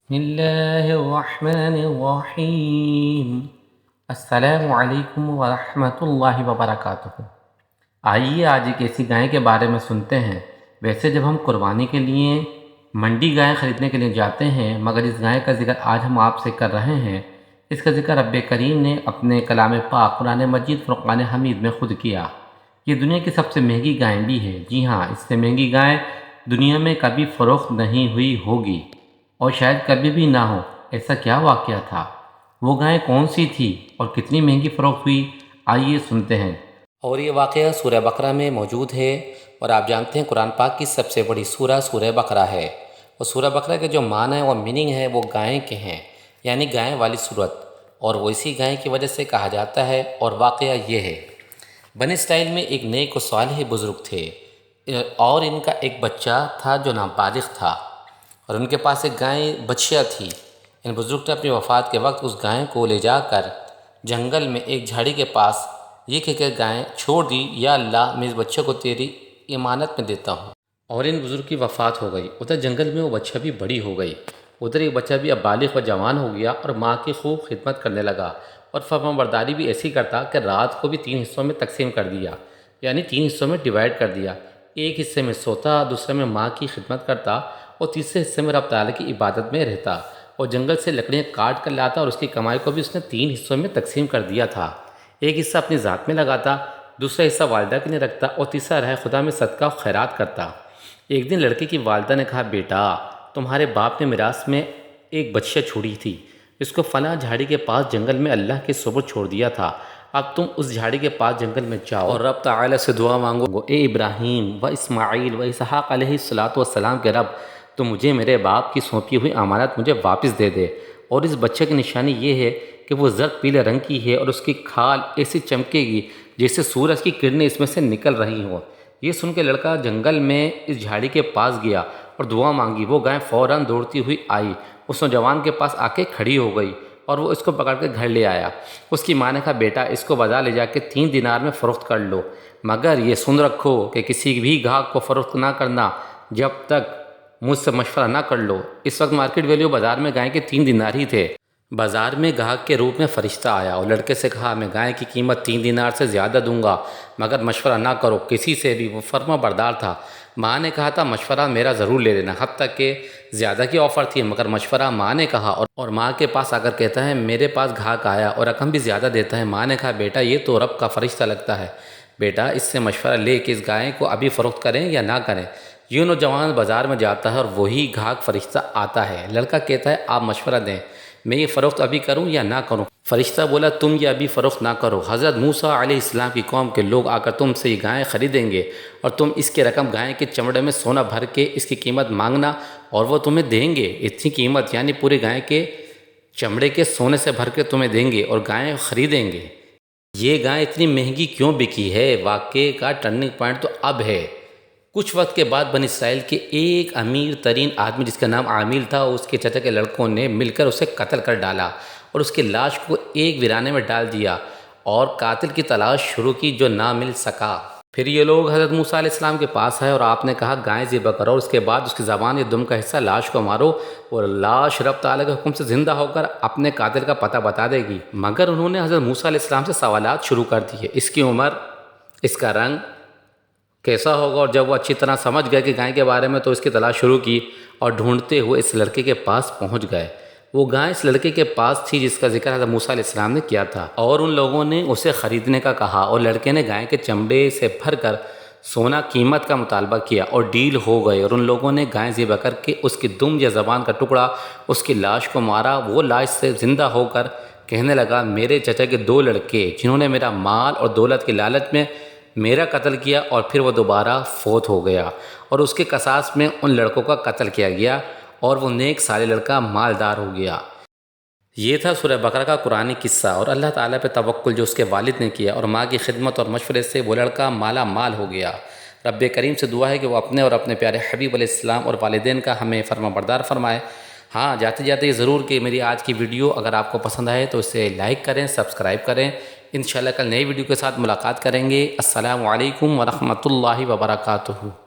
بسم اللہ الرحمن الرحیم۔ السلام علیکم ورحمۃ اللہ وبرکاتہ۔ آئیے آج ایک ایسی گائے کے بارے میں سنتے ہیں۔ ویسے جب ہم قربانی کے لیے منڈی گائے خریدنے کے لیے جاتے ہیں، مگر اس گائے کا ذکر آج ہم آپ سے کر رہے ہیں۔ اس کا ذکر رب کریم نے اپنے کلام پاک قرآن مجید فرقان حمید میں خود کیا۔ یہ دنیا کی سب سے مہنگی گائے بھی ہے۔ جی ہاں، اس سے مہنگی گائے دنیا میں کبھی فروخت نہیں ہوئی ہوگی، اور شاید کبھی بھی نہ ہو۔ ایسا کیا واقعہ تھا؟ وہ گائے کون سی تھی اور کتنی مہنگی فروخت ہوئی؟ آئیے سنتے ہیں۔ اور یہ واقعہ سورہ بقرہ میں موجود ہے، اور آپ جانتے ہیں قرآن پاک کی سب سے بڑی سورہ سورہ بقرہ ہے۔ اور سورہ بقرہ کے جو معنی اور میننگ ہے وہ گائے کے ہیں، یعنی گائے والی صورت، اور وہ اسی گائے کی وجہ سے کہا جاتا ہے۔ اور واقعہ یہ ہے، بنی اسرائیل میں ایک نیک و صالح بزرگ تھے، اور ان کا ایک بچہ تھا جو نابالغ تھا، اور ان کے پاس ایک گائے بچیا تھی۔ ان بزرگ نے اپنی وفات کے وقت اس گائے کو لے جا کر جنگل میں ایک جھاڑی کے پاس یہ کہہ کر گائے چھوڑ دی، یا اللہ میں اس بچے کو تیری امانت میں دیتا ہوں۔ اور ان بزرگ کی وفات ہو گئی۔ ادھر جنگل میں وہ بچہ بھی بڑی ہو گئی، ادھر ایک بچہ بھی اب بالغ و جوان ہو گیا، اور ماں کی خوب خدمت کرنے لگا، اور فرمانبرداری بھی ایسی کرتا کہ رات کو بھی 3 حصوں میں تقسیم کر دیا، یعنی 3 حصوں میں ڈیوائڈ کر دیا۔ ایک حصے میں سوتا، دوسرے میں ماں کی خدمت کرتا، اور تیسرے حصے میں رب تعالیٰ کی عبادت میں رہتا، اور جنگل سے لکڑیاں کاٹ کر لاتا، اور اس کی کمائی کو بھی اس نے 3 حصوں میں تقسیم کر دیا تھا۔ ایک حصہ اپنی ذات میں لگاتا، دوسرا حصہ والدہ کے لیے رکھتا، اور تیسرا رہے خدا میں صدقہ و خیرات کرتا۔ ایک دن لڑکے کی والدہ نے کہا، بیٹا تمہارے باپ نے میراث میں ایک بچہ چھوڑی تھی، اس کو فلاں جھاڑی کے پاس جنگل میں اللہ کے سپرد چھوڑ دیا تھا، اب تم اس جھاڑی کے پاس جنگل میں جاؤ اور رب تعالیٰ سے دعا مانگو، اے ابراہیم و اسماعیل و اسحاق علیہ السلام کے رب، تو مجھے میرے باپ کی سونپی ہوئی امانت مجھے واپس دے دے۔ اور اس بچے کی نشانی یہ ہے کہ وہ زرد پیلے رنگ کی ہے، اور اس کی کھال ایسی چمکے گی جیسے سورج کی کرنیں اس میں سے نکل رہی ہوں۔ یہ سن کے لڑکا جنگل میں اس جھاڑی کے پاس گیا اور دعا مانگی۔ وہ گائے فوراً دوڑتی ہوئی آئی، اس نوجوان کے پاس آ کے کھڑی ہو گئی، اور وہ اس کو پکڑ کے گھر لے آیا۔ اس کی ماں نے کہا، بیٹا اس کو بازار لے جا کے 3 دینار میں فروخت کر لو، مگر یہ سن رکھو کہ کسی بھی گاہک کو فروخت نہ کرنا جب تک مجھ سے مشورہ نہ کر لو۔ اس وقت مارکیٹ ویلیو بازار میں گائے کے 3 دینار ہی تھے۔ بازار میں گاہک کے روپ میں فرشتہ آیا اور لڑکے سے کہا، میں گائے کی قیمت 3 دینار سے زیادہ دوں گا، مگر مشورہ نہ کرو کسی سے بھی۔ وہ فرما بردار تھا۔ ماں نے کہا تھا، مشورہ میرا ضرور لے لینا، حتیٰ کہ زیادہ کی آفر تھی، مگر مشورہ ماں نے کہا، اور ماں کے پاس آ کر کہتا ہے، میرے پاس گاہک آیا اور رقم بھی زیادہ دیتا ہے۔ ماں نے کہا، بیٹا یہ تو رب کا فرشتہ لگتا ہے، بیٹا اس سے مشورہ لے کہ اس گائے کو ابھی فروخت کریں یا نہ کریں۔ یہ نوجوان بازار میں جاتا ہے اور وہی گاہک فرشتہ آتا ہے۔ لڑکا کہتا ہے، آپ مشورہ دیں، میں یہ فروخت ابھی کروں یا نہ کروں؟ فرشتہ بولا، تم یہ ابھی فروخت نہ کرو، حضرت موسیٰ علیہ السلام کی قوم کے لوگ آ کر تم سے یہ گائے خریدیں گے، اور تم اس کی رقم گائے کے چمڑے میں سونا بھر کے اس کی قیمت مانگنا، اور وہ تمہیں دیں گے۔ اتنی قیمت یعنی پورے گائے کے چمڑے کے سونے سے بھر کے تمہیں دیں گے اور گائے خریدیں گے۔ یہ گائے اتنی مہنگی کیوں بکی ہے؟ واقعے کا ٹرننگ پوائنٹ تو اب ہے۔ کچھ وقت کے بعد بنی اسرائیل کے ایک امیر ترین آدمی جس کا نام عامل تھا، اس کے چچا کے لڑکوں نے مل کر اسے قتل کر ڈالا، اور اس کی لاش کو ایک ویرانے میں ڈال دیا، اور قاتل کی تلاش شروع کی جو نہ مل سکا۔ پھر یہ لوگ حضرت موسیٰ علیہ السلام کے پاس آئے، اور آپ نے کہا، گائے ذبح کرو، اور اس کے بعد اس کی زبان یا دم کا حصہ لاش کو مارو، اور لاش رب تعالیٰ کے حکم سے زندہ ہو کر اپنے قاتل کا پتہ بتا دے گی۔ مگر انہوں نے حضرت موسیٰ علیہ السلام سے سوالات شروع کر دیے، اس کی عمر، اس کا رنگ کیسا ہوگا، اور جب وہ اچھی طرح سمجھ گئے کہ گائے کے بارے میں، تو اس کی تلاش شروع کی، اور ڈھونڈتے ہوئے اس لڑکے کے پاس پہنچ گئے۔ وہ گائے اس لڑکے کے پاس تھی جس کا ذکر حضرت موسیٰ علیہ السلام نے کیا تھا، اور ان لوگوں نے اسے خریدنے کا کہا، اور لڑکے نے گائے کے چمڑے سے بھر کر سونا قیمت کا مطالبہ کیا، اور ڈیل ہو گئے، اور ان لوگوں نے گائے ذبح کر کے اس کی دم یا زبان کا ٹکڑا اس کی لاش کو مارا۔ وہ لاش سے زندہ ہو کر کہنے لگا، میرے چچا کے 2 لڑکے جنہوں نے میرا مال اور دولت کی لالچ میں میرا قتل کیا، اور پھر وہ دوبارہ فوت ہو گیا، اور اس کے قصاص میں ان لڑکوں کا قتل کیا گیا، اور وہ نیک صالح لڑکا مالدار ہو گیا۔ یہ تھا سورہ بقرہ کا قرآنی قصہ، اور اللہ تعالیٰ پہ توکل جو اس کے والد نے کیا، اور ماں کی خدمت اور مشورے سے وہ لڑکا مالا مال ہو گیا۔ رب کریم سے دعا ہے کہ وہ اپنے اور اپنے پیارے حبیب علیہ السلام اور والدین کا ہمیں فرما بردار فرمائے۔ ہاں، جاتے جاتے یہ ضرور کہ میری آج کی ویڈیو اگر آپ کو پسند آئے تو اسے لائک کریں، سبسکرائب کریں۔ انشاءاللہ کل نئی ویڈیو کے ساتھ ملاقات کریں گے۔ السلام علیکم ورحمۃ اللہ وبرکاتہ۔